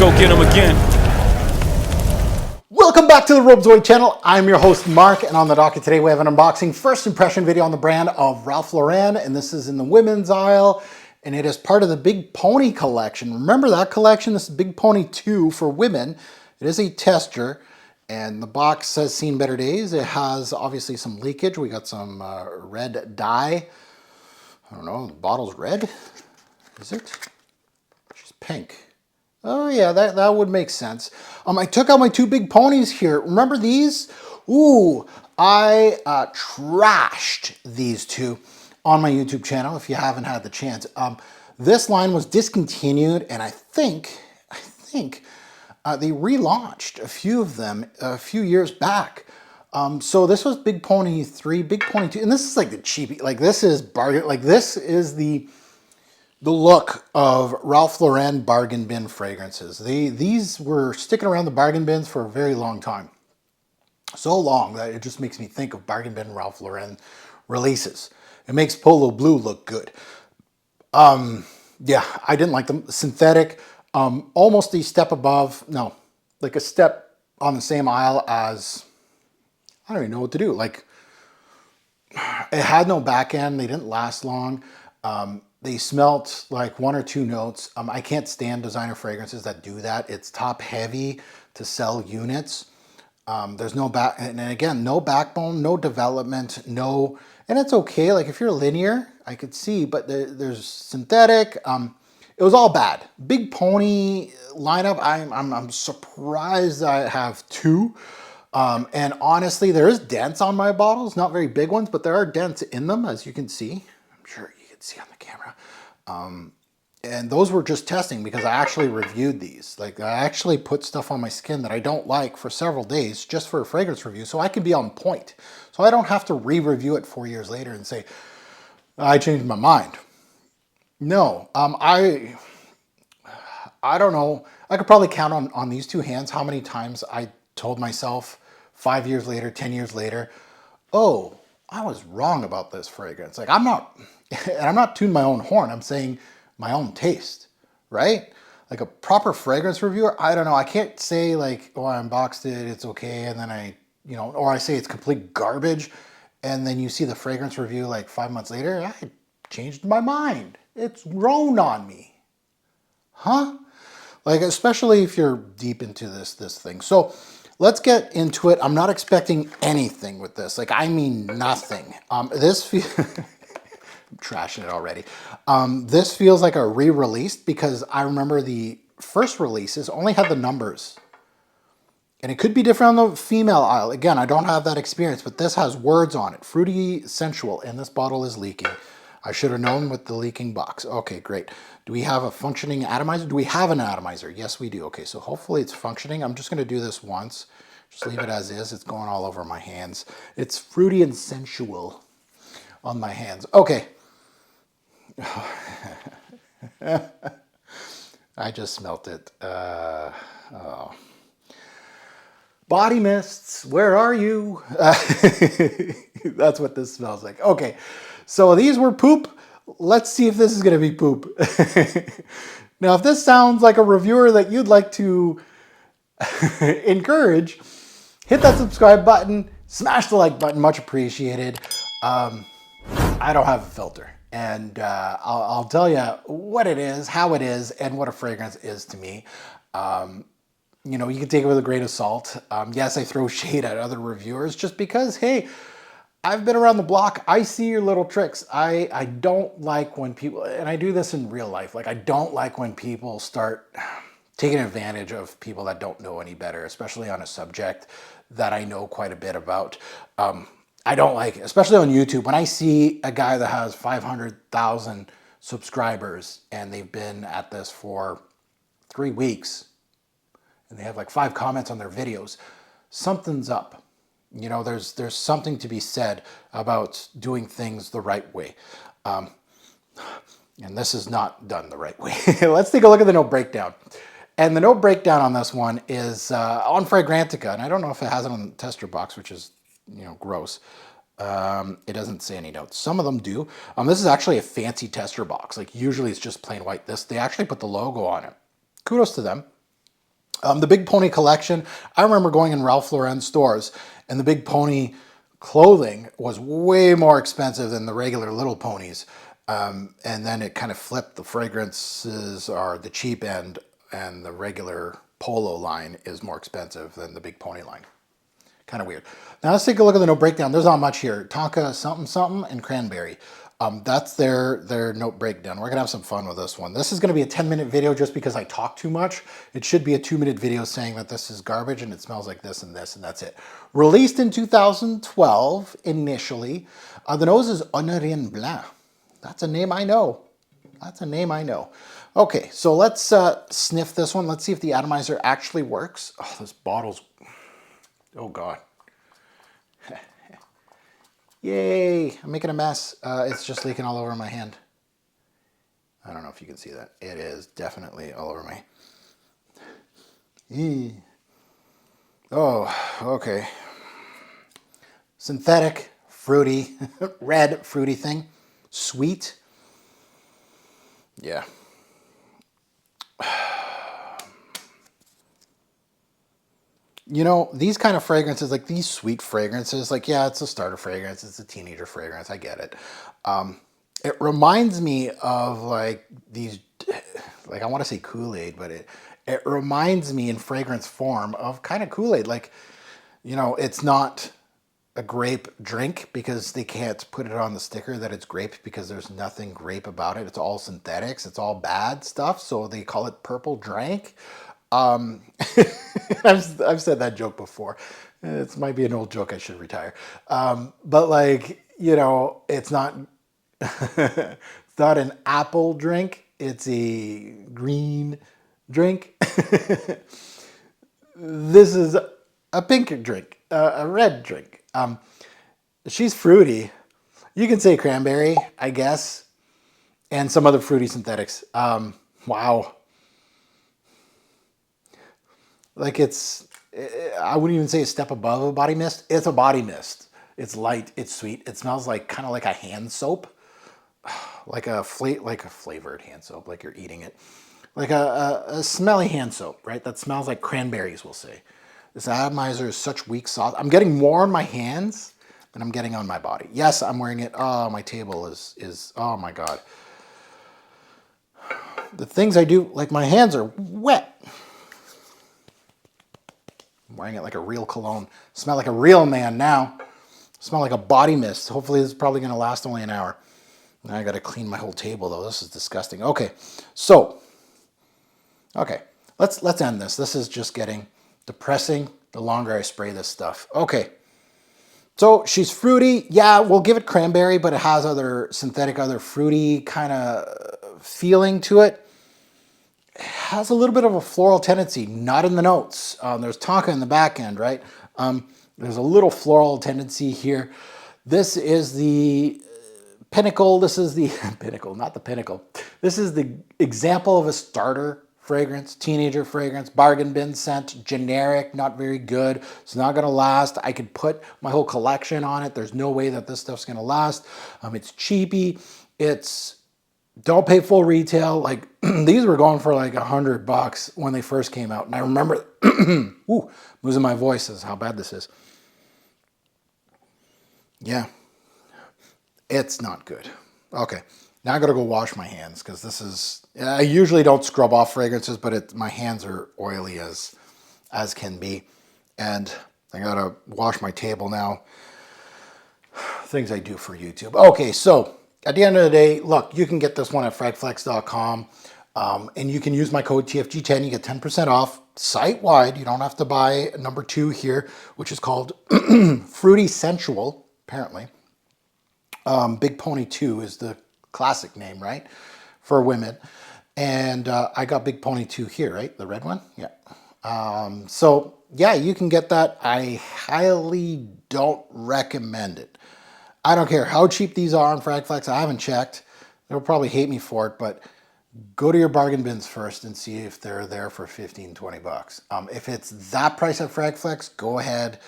go get them again. Welcome back to the Robezoid channel. I'm your host Mark, and on the docket today we have an unboxing first impression video on the brand of Ralph Lauren, and this is in the women's aisle, and it is part of the Big Pony collection. Remember that collection? This is Big Pony 2 for women. It is a tester, and the box says seen better days. It has obviously some leakage. We got some red dye. I don't know, the bottle's red. Is it? She's pink. Oh yeah, that would make sense. I took out my two big ponies here. Remember these? Ooh, I trashed these two on my YouTube channel if you haven't had the chance. This line was discontinued, and I think they relaunched a few of them a few years back. So this was Big Pony 3, Big Pony 2, and this is like the cheapie. Like this is bargain. Like this is the look of Ralph Lauren bargain bin fragrances. These were sticking around the bargain bins for a very long time. So long that it just makes me think of bargain bin Ralph Lauren releases. It makes Polo Blue look good. Yeah, I didn't like them. Synthetic, almost a step above, no, like a step on the same aisle as, I don't even know what to do. Like, it had no back end. They didn't last long. They smelt like one or two notes. I can't stand designer fragrances that do that. It's top heavy to sell units. There's no back, and again, no backbone, no development, no, and it's okay. Like if you're linear, I could see, but there's synthetic. It was all bad. Big Pony lineup. I'm surprised I have two. And honestly, there is dents on my bottles, not very big ones, but there are dents in them, as you can see. I'm sure you can see on the camera. And those were just testing because I actually reviewed these. Like I actually put stuff on my skin that I don't like for several days just for a fragrance review so I can be on point. So I don't have to re-review it 4 years later and say, I changed my mind. No, I don't know. I could probably count on these two hands how many times I told myself 5 years later, 10 years later, oh, I was wrong about this fragrance. Like I'm not tooting my own horn. I'm saying my own taste, right? Like a proper fragrance reviewer, I don't know. I can't say like, oh, I unboxed it, it's okay. And then or I say it's complete garbage. And then you see the fragrance review like 5 months later, I changed my mind. It's grown on me. Huh? Like, especially if you're deep into this thing. So let's get into it. I'm not expecting anything with this. Like, I mean nothing. I'm trashing it already. This feels like a re-release because I remember the first releases only had the numbers. And it could be different on the female aisle. Again, I don't have that experience, but this has words on it. Fruity, sensual, and this bottle is leaking. I should have known with the leaking box. Okay, great. Do we have a functioning atomizer? Do we have an atomizer? Yes, we do. Okay, so hopefully it's functioning. I'm just going to do this once. Just leave it as is. It's going all over my hands. It's fruity and sensual on my hands. Okay. I just smelt it. Oh. Body mists, where are you? That's what this smells like. Okay, so these were poop. Let's see if this is going to be poop. Now, if this sounds like a reviewer that you'd like to encourage, hit that subscribe button, smash the like button, much appreciated. I don't have a filter, and I'll tell you what it is, how it is, and what a fragrance is to me. You know, you can take it with a grain of salt. Yes, I throw shade at other reviewers just because, hey, I've been around the block. I see your little tricks. I don't like when people, and I do this in real life, like I don't like when people start taking advantage of people that don't know any better, especially on a subject that I know quite a bit about. I don't like it, especially on YouTube. When I see a guy that has 500,000 subscribers and they've been at this for 3 weeks, and they have like 5 comments on their videos, something's up. You know, there's something to be said about doing things the right way. And this is not done the right way. Let's take a look at the note breakdown. And the note breakdown on this one is on Fragrantica. And I don't know if it has it on the tester box, which is, you know, gross. It doesn't say any notes. Some of them do. This is actually a fancy tester box. Like usually it's just plain white. They actually put the logo on it. Kudos to them. The Big Pony collection, I remember going in Ralph Lauren stores, and the Big Pony clothing was way more expensive than the regular Little Ponies. And then it kind of flipped. The fragrances are the cheap end, and the regular Polo line is more expensive than the Big Pony line. Kind of weird. Now let's take a look at the note breakdown. There's not much here. Tonka something something and cranberry. That's their note breakdown. We're gonna have some fun with this one. This is gonna be a 10-minute video just because I talk too much. It should be a 2-minute video saying that this is garbage and it smells like this, and that's it. Released in 2012 initially. The nose is Honorine Blanc. That's a name I know. That's a name I know. Okay, so let's sniff this one. Let's see if the atomizer actually works. Oh, this bottle's, oh God. Yay, I'm making a mess. It's just leaking all over my hand. I don't know if you can see that. It is definitely all over me. Oh, okay. Synthetic, fruity, red fruity thing. Sweet. Yeah. You know, these kind of fragrances, like these sweet fragrances, like, yeah, it's a starter fragrance. It's a teenager fragrance. I get it. It reminds me of like these, like I want to say Kool-Aid, but it reminds me in fragrance form of kind of Kool-Aid. Like, you know, it's not a grape drink because they can't put it on the sticker that it's grape because there's nothing grape about it. It's all synthetics. It's all bad stuff. So they call it purple drink. I've said that joke before. It might be an old joke. I should retire. But like, you know, it's not, it's not an apple drink. It's a green drink. This is a pink drink, a red drink. She's fruity. You can say cranberry, I guess, and some other fruity synthetics. Wow. Like it's, I wouldn't even say a step above a body mist. It's a body mist. It's light. It's sweet. It smells like kind of like a hand soap, like a flavored hand soap, like you're eating it, like a smelly hand soap, right? That smells like cranberries. We'll say. This atomizer is such weak sauce. I'm getting more on my hands than I'm getting on my body. Yes, I'm wearing it. Oh, my table is. Oh my God. The things I do, like my hands are wet. I'm wearing it like a real cologne. Smell like a real man now. Smell like a body mist. Hopefully this is probably going to last only an hour. Now I got to clean my whole table though. This is disgusting. Okay, so, okay, let's end this. This is just getting depressing the longer I spray this stuff. Okay, so she's fruity. Yeah, we'll give it cranberry, but it has other synthetic, other fruity kind of feeling to it. Has a little bit of a floral tendency, not in the notes. There's tonka in the back end, right? There's a little floral tendency here. This is the pinnacle. This is the pinnacle, not the pinnacle. This is the example of a starter fragrance, teenager fragrance, bargain bin scent, generic, not very good. It's not going to last. I could put my whole collection on it. There's no way that this stuff's going to last. It's cheapy. It's don't pay full retail. Like these were going for like $100 when they first came out. And I remember, ooh, losing my voice is how bad this is. Yeah, it's not good. Okay, now I gotta go wash my hands because this is, I usually don't scrub off fragrances, but my hands are oily as can be. And I gotta wash my table now. Things I do for YouTube. Okay, so at the end of the day, look, you can get this one at fragflex.com, and you can use my code TFG10. You get 10% off site-wide. You don't have to buy number 2 here, which is called Fruity Sensual, apparently. Big Pony 2 is the classic name, right, for women. And I got Big Pony 2 here, right, the red one? Yeah. So, yeah, you can get that. I highly don't recommend it. I don't care how cheap these are on Fragflex. I haven't checked. They'll probably hate me for it, but go to your bargain bins first and see if they're there for 15, 20 bucks. If it's that price at Fragflex, go ahead.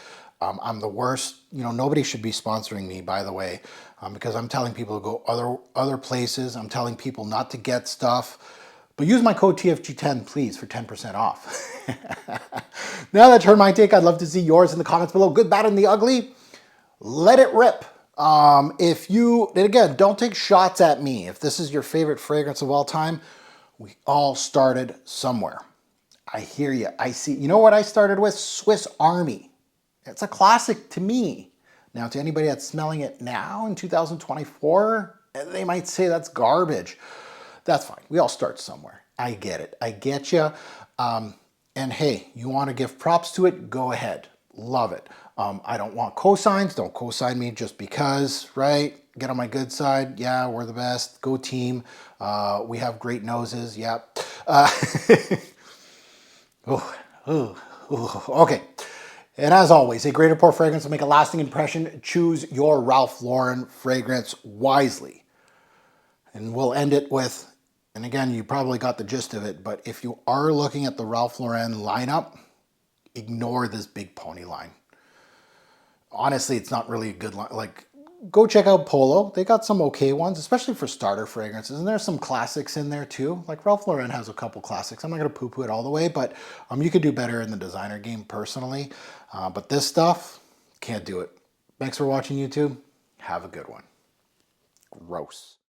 I'm the worst. You know, nobody should be sponsoring me, by the way, because I'm telling people to go other places. I'm telling people not to get stuff. But use my code TFG10, please, for 10% off. Now that's heard my take. I'd love to see yours in the comments below. Good, bad, and the ugly. Let it rip. If you, and again, don't take shots at me. If this is your favorite fragrance of all time, we all started somewhere. I hear you. I see. You know what I started with? Swiss Army. It's a classic to me. Now, to anybody that's smelling it now in 2024, they might say that's garbage. That's fine. We all start somewhere. I get it. I get you. And hey, you want to give props to it? Go ahead. Love it. I don't want cosigns. Don't cosign me just because, right? Get on my good side. Yeah, we're the best. Go team. We have great noses. Yep. Okay. And as always, a great pour fragrance will make a lasting impression. Choose your Ralph Lauren fragrance wisely. And we'll end it with, and again, you probably got the gist of it, but if you are looking at the Ralph Lauren lineup, ignore this big pony line. Honestly, it's not really a good line. Like, go check out Polo. They got some okay ones, especially for starter fragrances. And there's some classics in there too. Like Ralph Lauren has a couple classics. I'm not going to poo-poo it all the way, but you could do better in the designer game personally. But this stuff, can't do it. Thanks for watching YouTube. Have a good one. Gross.